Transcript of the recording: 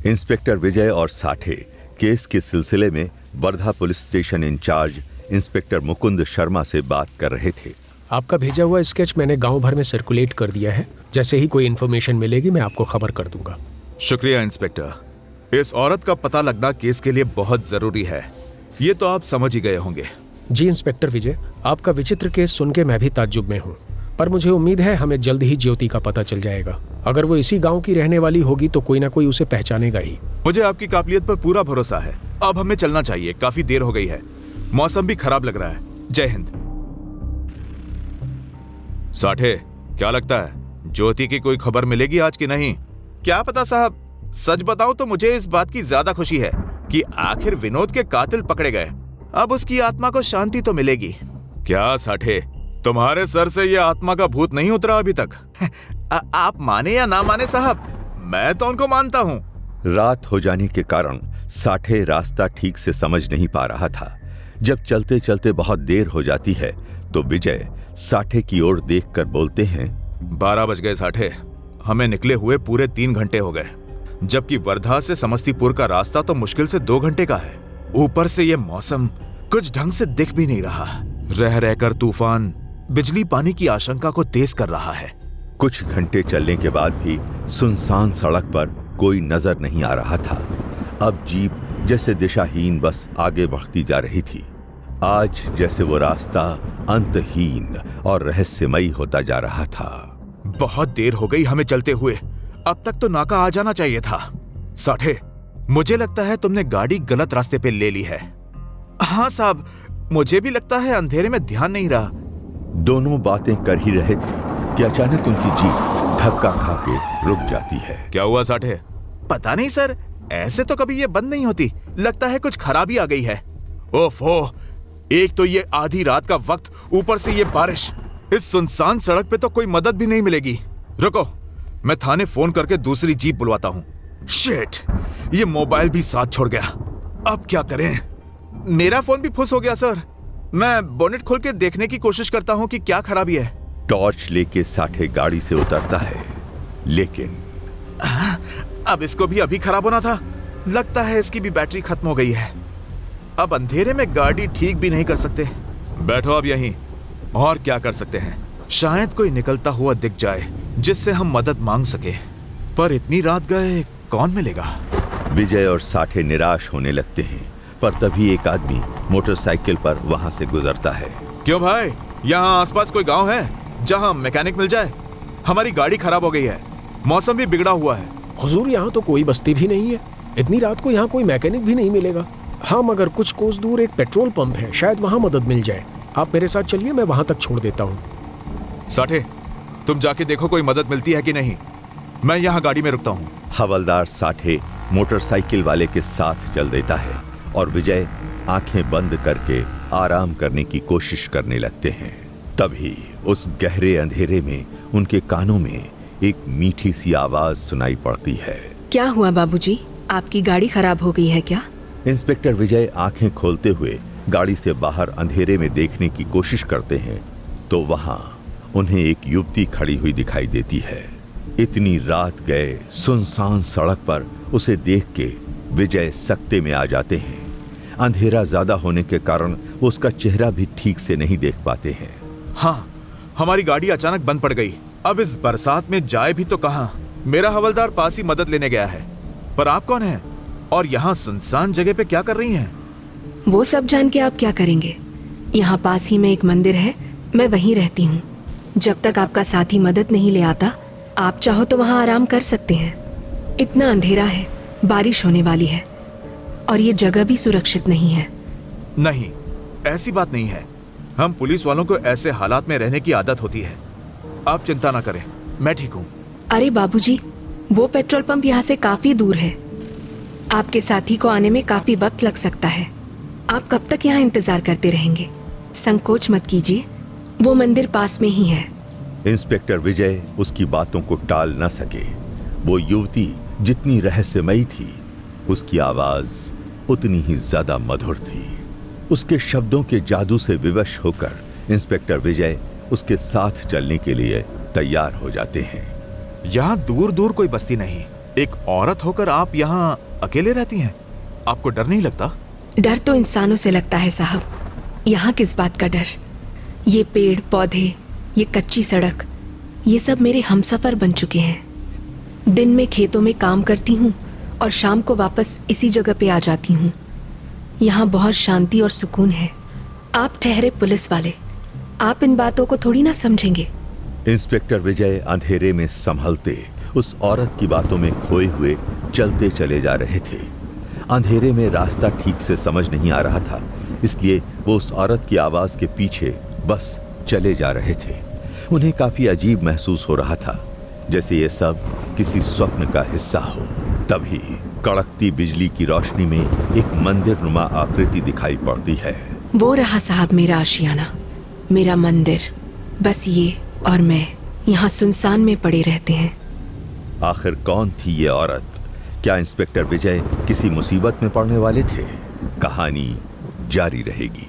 Inspector विजय और Sathe case के सिलसिले में Wardha police station in charge inspector Mukund Sharma से बात कर रहे थे। आपका भेजा हुआ स्केच मैंने गांव भर में सर्कुलेट कर दिया है। जैसे ही कोई इन्फॉर्मेशन मिलेगी मैं आपको खबर कर दूंगा। शुक्रिया इंस्पेक्टर। इस औरत का पता लगना केस के लिए बहुत जरूरी है, ये तो आप समझ ही गए होंगे। जी इंस्पेक्टर विजय, आपका विचित्र केस सुन के मैं भी ताज्जुब में हूँ, पर मुझे उम्मीद है हमें जल्द ही ज्योति का पता चल जाएगा। अगर वो इसी गांव की रहने वाली होगी तो कोई ना कोई उसे पहचानेगा ही। मुझे आपकी काबिलियत पर पूरा भरोसा है। अब हमें चलना चाहिए, काफी देर हो गई है, मौसम भी खराब लग रहा है। जय हिंद। साठे, क्या लगता है ज्योति की कोई खबर मिलेगी आज की नहीं? क्या पता साहब, सच बताऊं तो मुझे इस बात की ज्यादा खुशी है कि आखिर विनोद के कातिल पकड़े गए। अब उसकी आत्मा को शांति तो मिलेगी। क्या साठे, तुम्हारे सर से ये आत्मा का भूत नहीं उतरा अभी तक? आप माने या ना माने साहब, मैं तो उनको मानता हूँ। रात हो जाने के कारण साठे रास्ता ठीक से समझ नहीं पा रहा था। जब चलते चलते बहुत देर हो जाती है तो विजय साठे की ओर देखकर बोलते हैं, 12 बज गए साठे, हमें निकले हुए पूरे 3 घंटे हो गए, जबकि वर्धा से समस्तीपुर का रास्ता तो मुश्किल से 2 घंटे का है। ऊपर से ये मौसम कुछ ढंग से दिख भी नहीं रहा। रह रहकर तूफान बिजली पानी की आशंका को तेज कर रहा है। कुछ घंटे चलने के बाद भी सुनसान सड़क पर कोई नजर नहीं आ रहा था। अब जीप जैसे दिशाहीन बस आगे बढ़ती जा रही थी। आज जैसे वो रास्ता अंतहीन और रहस्यमयी होता जा रहा था। बहुत देर हो गई हमें चलते हुए, अब तक तो नाका आ जाना चाहिए था। साठे, मुझे लगता है तुमने गाड़ी गलत रास्ते पे ले ली है। हाँ साहब, मुझे भी लगता है अंधेरे में ध्यान नहीं रहा। दोनों बातें कर ही रहे थे कि अचानक उनकी जीप धक्का खा के रुक जाती है। क्या हुआ साठे? पता नहीं सर, ऐसे तो कभी ये बंद नहीं होती। लगता है कुछ खराबी आ गई है। ओफो, एक तो ये आधी रात का वक्त, ऊपर से ये बारिश। इस सुनसान सड़क पे तो कोई मदद भी नहीं मिलेगी। रुको, मैं थाने फोन करके दूसरी जीप बुलवाता हूँ। शिट, ये मोबाइल भी साथ छोड़ गया। अब क्या करें? मेरा फोन भी फुस हो गया सर। मैं बोनेट खोल के देखने की कोशिश करता हूँ कि क्या खराबी है। टॉर्च लेके साठे गाड़ी से उतरता है, लेकिन अब इसको भी अभी खराब होना था। लगता है इसकी भी बैटरी खत्म हो गई है। अब अंधेरे में गाड़ी ठीक भी नहीं कर सकते। बैठो अब यहीं, और क्या कर सकते हैं? शायद कोई निकलता हुआ दिख जाए जिससे हम मदद मांग सके, पर इतनी रात गए कौन मिलेगा? विजय और साठे निराश होने लगते हैं, पर तभी एक आदमी मोटरसाइकिल पर वहां से गुजरता है। क्यों भाई, यहाँ आसपास कोई गांव है जहाँ मैकेनिक मिल जाए? हमारी गाड़ी खराब हो गई है, मौसम भी बिगड़ा हुआ है। हुजूर, यहाँ तो कोई बस्ती भी नहीं है। इतनी रात को यहाँ कोई मैकेनिक भी नहीं मिलेगा। हाँ, मगर कुछ कोस दूर एक पेट्रोल पंप है, शायद वहाँ मदद मिल जाए। आप मेरे साथ चलिए, मैं वहाँ तक छोड़ देता हूँ। साठे, तुम जाके देखो कोई मदद मिलती है कि नहीं। मैं यहाँ गाड़ी में रुकता हूँ। हवलदार साठे मोटरसाइकिल वाले के साथ चल देता है और विजय आंखें बंद करके आराम करने की कोशिश करने लगते हैं। तभी उस गहरे अंधेरे में उनके कानों में एक मीठी सी आवाज सुनाई पड़ती है। क्या हुआ बाबूजी, आपकी गाड़ी खराब हो गई है क्या? इंस्पेक्टर विजय आंखें खोलते हुए गाड़ी से बाहर अंधेरे में देखने की कोशिश करते हैं तो वहां उन्हें एक युवती खड़ी हुई दिखाई देती है। इतनी रात गए सुनसान सड़क पर उसे देख के विजय सकते में आ जाते हैं। अंधेरा ज्यादा होने के कारण वो उसका चेहरा भी ठीक से नहीं देख पाते हैं। हाँ, हमारी गाड़ी अचानक बंद पड़ गई। अब इस बरसात में जाए भी तो कहाँ? मेरा हवलदार पास ही मदद लेने गया है, पर आप कौन हैं और यहाँ सुनसान जगह पे क्या कर रही हैं? वो सब जान के आप क्या करेंगे? यहाँ पास ही में एक मंदिर है, मैं वहीं रहती हूँ। जब तक आपका साथी मदद नहीं ले आता, आप चाहो तो वहाँ आराम कर सकते हैं। इतना अंधेरा है, बारिश होने वाली है और ये जगह भी सुरक्षित नहीं है। नहीं, ऐसी बात नहीं है। हम पुलिस वालों को ऐसे हालात में रहने की आदत होती है। आप चिंता ना करें, मैं ठीक हूँ। अरे बाबूजी, वो पेट्रोल पंप यहाँ से काफी दूर है। आपके साथी को आने में काफी वक्त लग सकता है। आप कब तक यहाँ इंतजार करते रहेंगे? संकोच मत कीजिए, वो मंदिर पास में ही है। इंस्पेक्टर विजय उसकी बातों को टाल न सके। वो युवती जितनी रहस्यमयी थी, उसकी आवाज उतनी ही ज्यादा मधुर थी। उसके शब्दों के जादू से विवश होकर इंस्पेक्टर विजय उसके साथ चलने के लिए तैयार हो जाते हैं। यहाँ दूर दूर कोई बस्ती नहीं, एक औरत होकर आप यहाँ अकेले रहती हैं? आपको डर नहीं लगता? डर तो इंसानों से लगता है साहब, यहाँ किस बात का डर? ये पेड़ पौधे, ये कच्ची सड़क, ये सब मेरे हमसफर बन चुके हैं। दिन में खेतों में काम करती हूँ और शाम को वापस इसी जगह पे आ जाती हूँ। यहाँ बहुत शांति और सुकून है। आप ठहरे पुलिस वाले, आप इन बातों को थोड़ी ना समझेंगे। इंस्पेक्टर विजय अंधेरे में संभलते उस औरत की बातों में खोए हुए चलते चले जा रहे थे। अंधेरे में रास्ता ठीक से समझ नहीं आ रहा था, इसलिए वो उस औरत की आवाज के पीछे बस चले जा रहे थे। उन्हें काफी अजीब महसूस हो रहा था, जैसे ये सब किसी स्वप्न का हिस्सा हो। तभी कड़कती बिजली की रोशनी में एक मंदिर नुमा आकृति दिखाई पड़ती है। वो रहा साहब मेरा आशियाना, मेरा मंदिर। बस ये और मैं यहाँ सुनसान में पड़े रहते हैं। आखिर कौन थी ये औरत? क्या इंस्पेक्टर विजय किसी मुसीबत में पड़ने वाले थे? कहानी जारी रहेगी।